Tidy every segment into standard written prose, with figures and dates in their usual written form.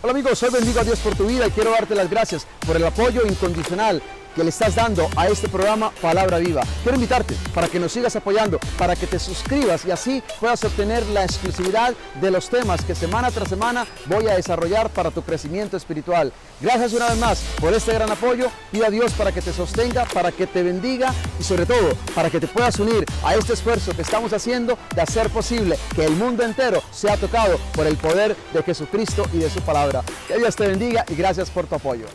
Hola amigos, hoy bendigo a Dios por tu vida y quiero darte las gracias por el apoyo incondicional que le estás dando a este programa Palabra Viva. Quiero invitarte para que nos sigas apoyando, para que te suscribas y así puedas obtener la exclusividad de los temas que semana tras semana voy a desarrollar para tu crecimiento espiritual. Gracias una vez más por este gran apoyo. Pido a Dios para que te sostenga, para que te bendiga y sobre todo para que te puedas unir a este esfuerzo que estamos haciendo de hacer posible que el mundo entero sea tocado por el poder de Jesucristo y de su palabra. Que Dios te bendiga y gracias por tu apoyo.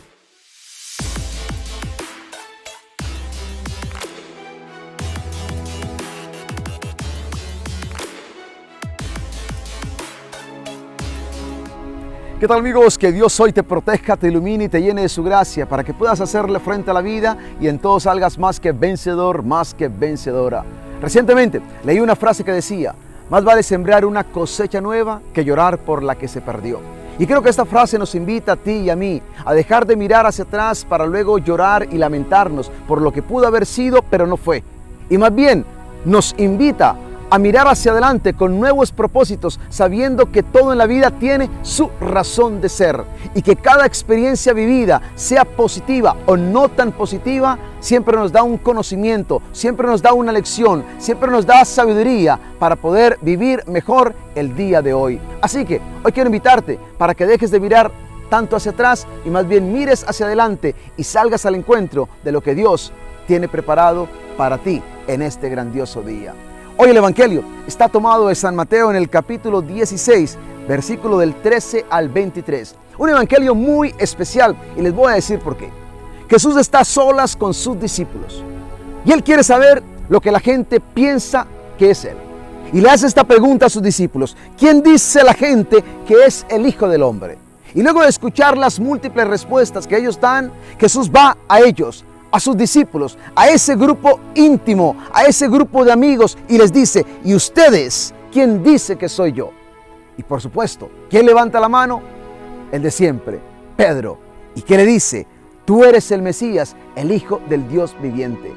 ¿Qué tal amigos? Que Dios hoy te proteja, te ilumine y te llene de su gracia para que puedas hacerle frente a la vida y en todo salgas más que vencedor, más que vencedora. Recientemente leí una frase que decía: más vale sembrar una cosecha nueva que llorar por la que se perdió. Y creo que esta frase nos invita a ti y a mí a dejar de mirar hacia atrás para luego llorar y lamentarnos por lo que pudo haber sido pero no fue. Y más bien nos invita a mirar hacia adelante con nuevos propósitos, sabiendo que todo en la vida tiene su razón de ser y que cada experiencia vivida, sea positiva o no tan positiva, siempre nos da un conocimiento, siempre nos da una lección, siempre nos da sabiduría para poder vivir mejor el día de hoy. Así que hoy quiero invitarte para que dejes de mirar tanto hacia atrás y más bien mires hacia adelante y salgas al encuentro de lo que Dios tiene preparado para ti en este grandioso día. Hoy el Evangelio está tomado de San Mateo en el capítulo 16, versículo del 13 al 23. Un Evangelio muy especial y les voy a decir por qué. Jesús está a solas con sus discípulos y Él quiere saber lo que la gente piensa que es Él. Y le hace esta pregunta a sus discípulos: ¿quién dice la gente que es el Hijo del Hombre? Y luego de escuchar las múltiples respuestas que ellos dan, Jesús va a ellos, a sus discípulos, a ese grupo íntimo, a ese grupo de amigos y les dice: ¿y ustedes quién dice que soy yo? Y por supuesto, ¿quién levanta la mano? El de siempre, Pedro. ¿Y qué le dice? Tú eres el Mesías, el Hijo del Dios viviente.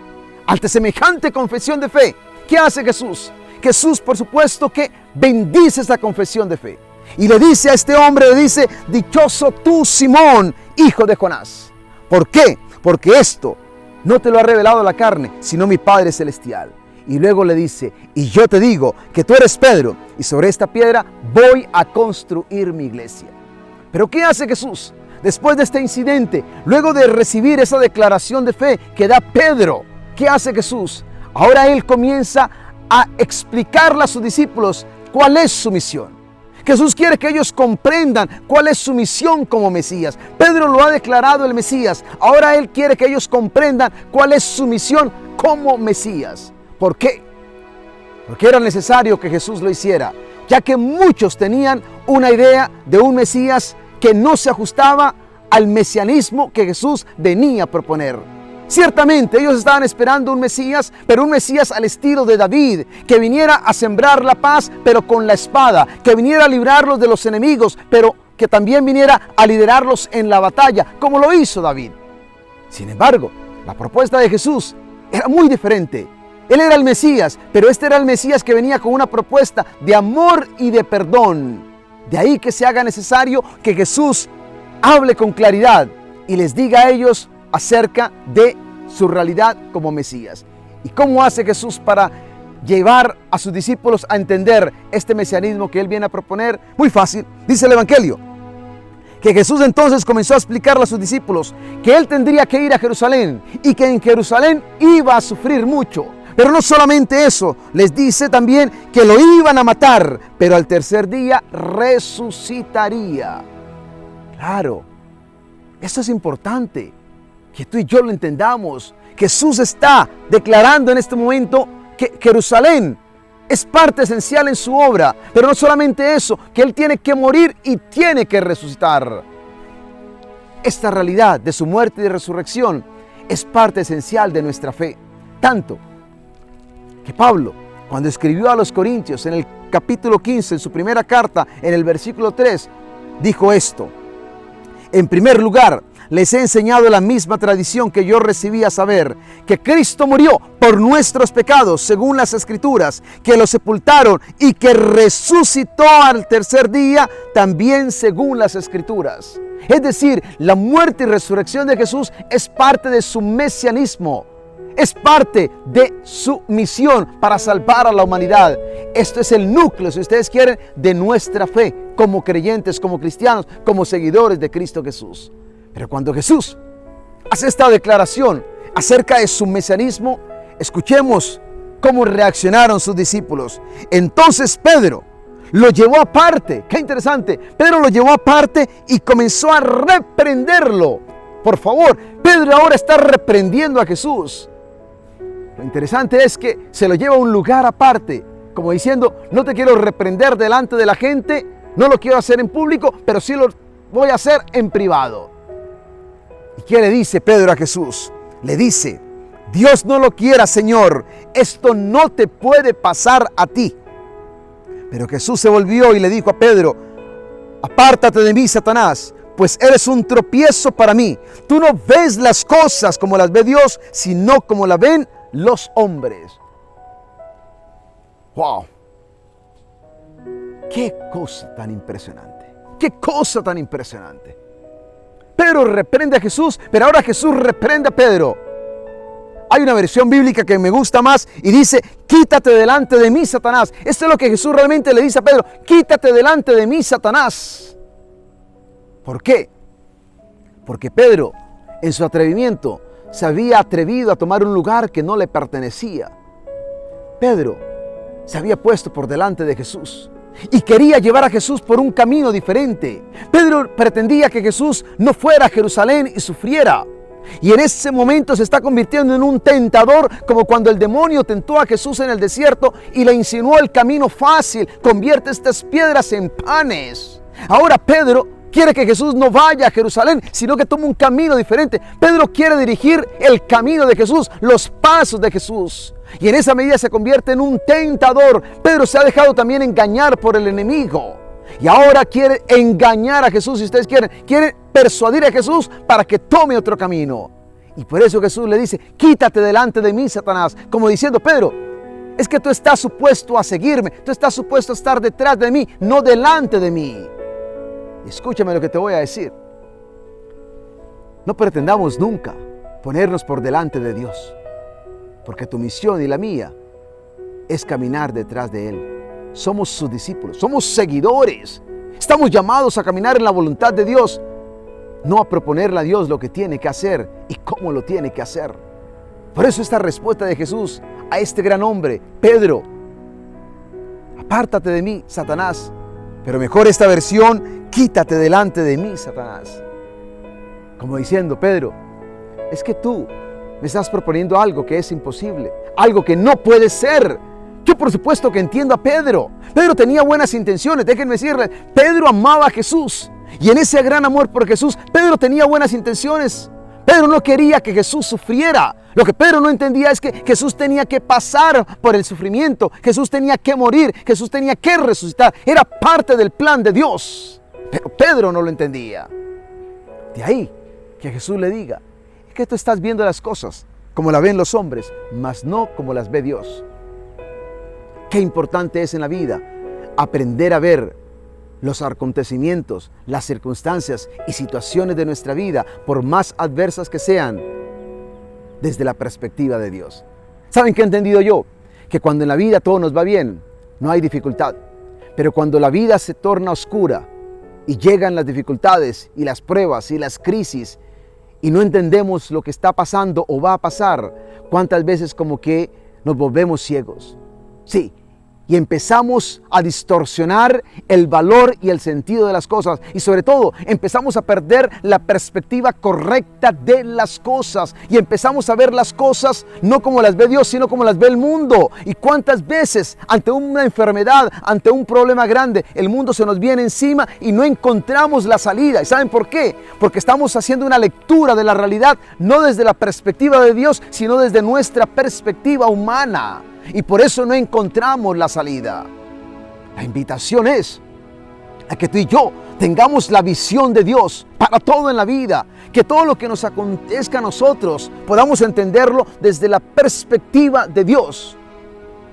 Ante semejante confesión de fe, ¿qué hace Jesús? Jesús, por supuesto, que bendice esa confesión de fe y le dice a este hombre, le dice: dichoso tú, Simón, hijo de Jonás. ¿Por qué? Porque esto no te lo ha revelado la carne, sino mi Padre Celestial. Y luego le dice: y yo te digo que tú eres Pedro, y sobre esta piedra voy a construir mi iglesia. ¿Pero qué hace Jesús? Después de este incidente, luego de recibir esa declaración de fe que da Pedro, ¿qué hace Jesús? Ahora Él comienza a explicarle a sus discípulos cuál es su misión. Jesús quiere que ellos comprendan cuál es su misión como Mesías. Pedro lo ha declarado el Mesías. Ahora Él quiere que ellos comprendan cuál es su misión como Mesías. ¿Por qué? Porque era necesario que Jesús lo hiciera, ya que muchos tenían una idea de un Mesías que no se ajustaba al mesianismo que Jesús venía a proponer. Ciertamente ellos estaban esperando un Mesías, pero un Mesías al estilo de David, que viniera a sembrar la paz, pero con la espada, que viniera a librarlos de los enemigos, pero que también viniera a liderarlos en la batalla, como lo hizo David. Sin embargo, la propuesta de Jesús era muy diferente. Él era el Mesías, pero este era el Mesías que venía con una propuesta de amor y de perdón. De ahí que se haga necesario que Jesús hable con claridad y les diga a ellos acerca de su realidad como Mesías. ¿Y cómo hace Jesús para llevar a sus discípulos a entender este mesianismo que Él viene a proponer? Muy fácil, dice el Evangelio, que Jesús entonces comenzó a explicarle a sus discípulos que Él tendría que ir a Jerusalén y que en Jerusalén iba a sufrir mucho. Pero no solamente eso, les dice también que lo iban a matar, pero al tercer día resucitaría. Claro, eso es importante, que tú y yo lo entendamos. Jesús está declarando en este momento que Jerusalén es parte esencial en su obra, pero no solamente eso, que Él tiene que morir y tiene que resucitar. Esta realidad de su muerte y de resurrección es parte esencial de nuestra fe. Tanto que Pablo, cuando escribió a los Corintios en el capítulo 15, en su primera carta, en el versículo 3, dijo esto: En primer lugar, les he enseñado la misma tradición que yo recibí, a saber, que Cristo murió por nuestros pecados, según las Escrituras, que lo sepultaron y que resucitó al tercer día, también según las Escrituras. Es decir, la muerte y resurrección de Jesús es parte de su mesianismo. Es parte de su misión para salvar a la humanidad. Esto es el núcleo, si ustedes quieren, de nuestra fe como creyentes, como cristianos, como seguidores de Cristo Jesús. Pero cuando Jesús hace esta declaración acerca de su mesianismo, escuchemos cómo reaccionaron sus discípulos. Entonces Pedro lo llevó aparte. Qué interesante. Pedro lo llevó aparte y comenzó a reprenderlo. Por favor, Pedro ahora está reprendiendo a Jesús. Lo interesante es que se lo lleva a un lugar aparte, como diciendo, no te quiero reprender delante de la gente, no lo quiero hacer en público, pero sí lo voy a hacer en privado. ¿Y qué le dice Pedro a Jesús? Le dice, Dios no lo quiera, Señor, esto no te puede pasar a ti. Pero Jesús se volvió y le dijo a Pedro, apártate de mí, Satanás, pues eres un tropiezo para mí. Tú no ves las cosas como las ve Dios, sino como las ven los hombres. ¡Wow! ¡Qué cosa tan impresionante! ¡Qué cosa tan impresionante! Pedro reprende a Jesús, pero ahora Jesús reprende a Pedro. Hay una versión bíblica que me gusta más y dice, quítate delante de mí, Satanás. Esto es lo que Jesús realmente le dice a Pedro, quítate delante de mí, Satanás. ¿Por qué? Porque Pedro, en su atrevimiento, se había atrevido a tomar un lugar que no le pertenecía. Pedro se había puesto por delante de Jesús y quería llevar a Jesús por un camino diferente. Pedro pretendía que Jesús no fuera a Jerusalén y sufriera. Y en ese momento se está convirtiendo en un tentador, como cuando el demonio tentó a Jesús en el desierto y le insinuó el camino fácil, convierte estas piedras en panes. Ahora Pedro quiere que Jesús no vaya a Jerusalén, sino que tome un camino diferente. Pedro quiere dirigir el camino de Jesús, los pasos de Jesús. Y en esa medida se convierte en un tentador. Pedro se ha dejado también engañar por el enemigo. Y ahora quiere engañar a Jesús, si ustedes quieren. Quiere persuadir a Jesús para que tome otro camino. Y por eso Jesús le dice, quítate delante de mí, Satanás. Como diciendo, Pedro, es que tú estás supuesto a seguirme. Tú estás supuesto a estar detrás de mí, no delante de mí. Y escúchame lo que te voy a decir. No pretendamos nunca ponernos por delante de Dios, porque tu misión y la mía es caminar detrás de Él. Somos sus discípulos, somos seguidores. Estamos llamados a caminar en la voluntad de Dios, no a proponerle a Dios lo que tiene que hacer y cómo lo tiene que hacer. Por eso esta respuesta de Jesús a este gran hombre, Pedro, apártate de mí, Satanás. Pero mejor esta versión, quítate delante de mí, Satanás. Como diciendo, Pedro, es que tú me estás proponiendo algo que es imposible, algo que no puede ser. Yo por supuesto que entiendo a Pedro. Pedro tenía buenas intenciones, déjenme decirles, Pedro amaba a Jesús. Y en ese gran amor por Jesús, Pedro tenía buenas intenciones. Pedro no quería que Jesús sufriera. Lo que Pedro no entendía es que Jesús tenía que pasar por el sufrimiento. Jesús tenía que morir. Jesús tenía que resucitar. Era parte del plan de Dios. Pero Pedro no lo entendía. De ahí que Jesús le diga, es que tú estás viendo las cosas como las ven los hombres, mas no como las ve Dios. Qué importante es en la vida aprender a ver los acontecimientos, las circunstancias y situaciones de nuestra vida, por más adversas que sean, desde la perspectiva de Dios. ¿Saben qué he entendido yo? Que cuando en la vida todo nos va bien, no hay dificultad. Pero cuando la vida se torna oscura y llegan las dificultades y las pruebas y las crisis y no entendemos lo que está pasando o va a pasar, ¿cuántas veces como que nos volvemos ciegos? Sí. Y empezamos a distorsionar el valor y el sentido de las cosas. Y sobre todo, empezamos a perder la perspectiva correcta de las cosas. Y empezamos a ver las cosas no como las ve Dios, sino como las ve el mundo. Y cuántas veces ante una enfermedad, ante un problema grande, el mundo se nos viene encima y no encontramos la salida. ¿Y saben por qué? Porque estamos haciendo una lectura de la realidad no desde la perspectiva de Dios, sino desde nuestra perspectiva humana. Y por eso no encontramos la salida. La invitación es a que tú y yo tengamos la visión de Dios para todo en la vida, que todo lo que nos acontezca a nosotros podamos entenderlo desde la perspectiva de Dios.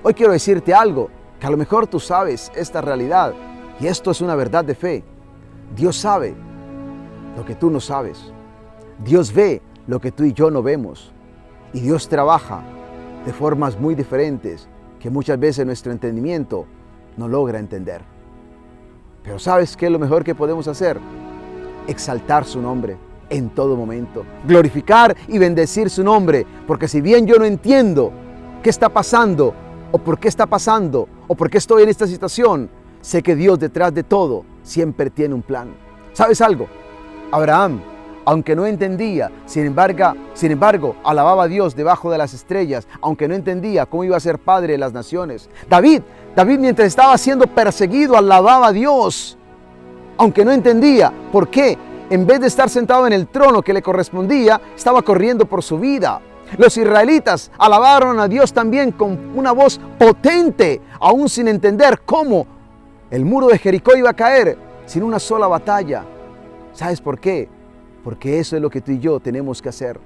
Hoy quiero decirte algo, que a lo mejor tú sabes esta realidad, y esto es una verdad de fe. Dios sabe lo que tú no sabes. Dios ve lo que tú y yo no vemos. Y Dios trabaja de formas muy diferentes que muchas veces nuestro entendimiento no logra entender. Pero ¿sabes qué es lo mejor que podemos hacer? Exaltar su nombre en todo momento. Glorificar y bendecir su nombre. Porque si bien yo no entiendo qué está pasando, o por qué está pasando, o por qué estoy en esta situación, sé que Dios detrás de todo siempre tiene un plan. ¿Sabes algo? Abraham, aunque no entendía, sin embargo, alababa a Dios debajo de las estrellas, aunque no entendía cómo iba a ser padre de las naciones. David, mientras estaba siendo perseguido, alababa a Dios, aunque no entendía por qué, en vez de estar sentado en el trono que le correspondía, estaba corriendo por su vida. Los israelitas alabaron a Dios también con una voz potente, aún sin entender cómo el muro de Jericó iba a caer sin una sola batalla. ¿Sabes por qué? Porque eso es lo que tú y yo tenemos que hacer.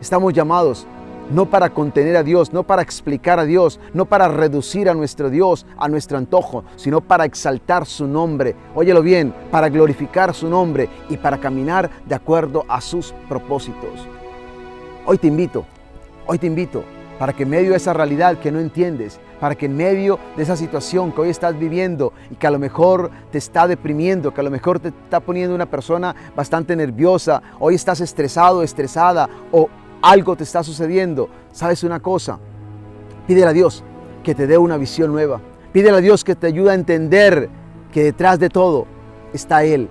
Estamos llamados no para contener a Dios, no para explicar a Dios, no para reducir a nuestro Dios a nuestro antojo, sino para exaltar su nombre. Óyelo bien, para glorificar su nombre y para caminar de acuerdo a sus propósitos. Hoy te invito para que en medio de esa realidad que no entiendes, para que en medio de esa situación que hoy estás viviendo y que a lo mejor te está deprimiendo, que a lo mejor te está poniendo una persona bastante nerviosa, hoy estás estresado, estresada o algo te está sucediendo, ¿sabes una cosa? Pídele a Dios que te dé una visión nueva. Pídele a Dios que te ayude a entender que detrás de todo está Él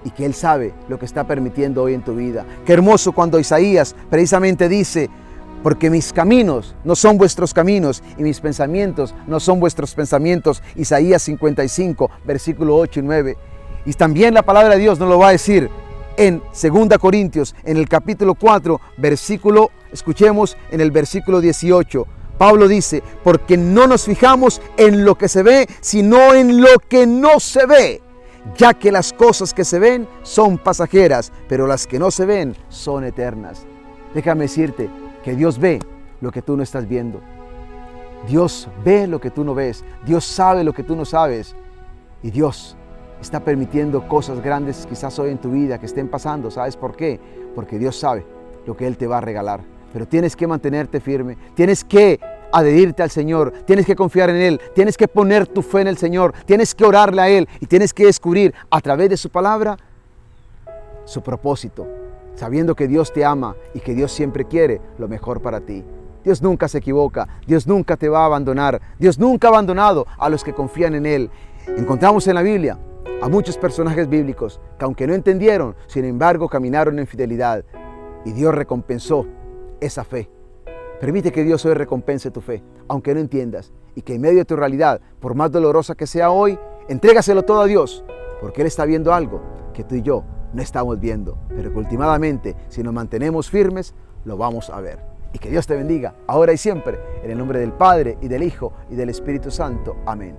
y que Él sabe lo que está permitiendo hoy en tu vida. Qué hermoso cuando Isaías precisamente dice: porque mis caminos no son vuestros caminos y mis pensamientos no son vuestros pensamientos. Isaías 55, versículo 8 y 9. Y también la palabra de Dios nos lo va a decir en 2 Corintios, en el capítulo 4, escuchemos en el versículo 18. Pablo dice: porque no nos fijamos en lo que se ve, sino en lo que no se ve. Ya que las cosas que se ven son pasajeras, pero las que no se ven son eternas. Déjame decirte que Dios ve lo que tú no estás viendo. Dios ve lo que tú no ves. Dios sabe lo que tú no sabes. Y Dios está permitiendo cosas grandes quizás hoy en tu vida que estén pasando. ¿Sabes por qué? Porque Dios sabe lo que Él te va a regalar. Pero tienes que mantenerte firme. Tienes que adherirte al Señor. Tienes que confiar en Él. Tienes que poner tu fe en el Señor. Tienes que orarle a Él. Y tienes que descubrir a través de su palabra su propósito, sabiendo que Dios te ama y que Dios siempre quiere lo mejor para ti. Dios nunca se equivoca, Dios nunca te va a abandonar, Dios nunca ha abandonado a los que confían en Él. Encontramos en la Biblia a muchos personajes bíblicos que aunque no entendieron, sin embargo caminaron en fidelidad y Dios recompensó esa fe. Permite que Dios hoy recompense tu fe, aunque no entiendas, y que en medio de tu realidad, por más dolorosa que sea hoy, entrégaselo todo a Dios, porque Él está viendo algo que tú y yo no estamos viendo, pero que últimamente, si nos mantenemos firmes, lo vamos a ver. Y que Dios te bendiga, ahora y siempre, en el nombre del Padre, y del Hijo, y del Espíritu Santo. Amén.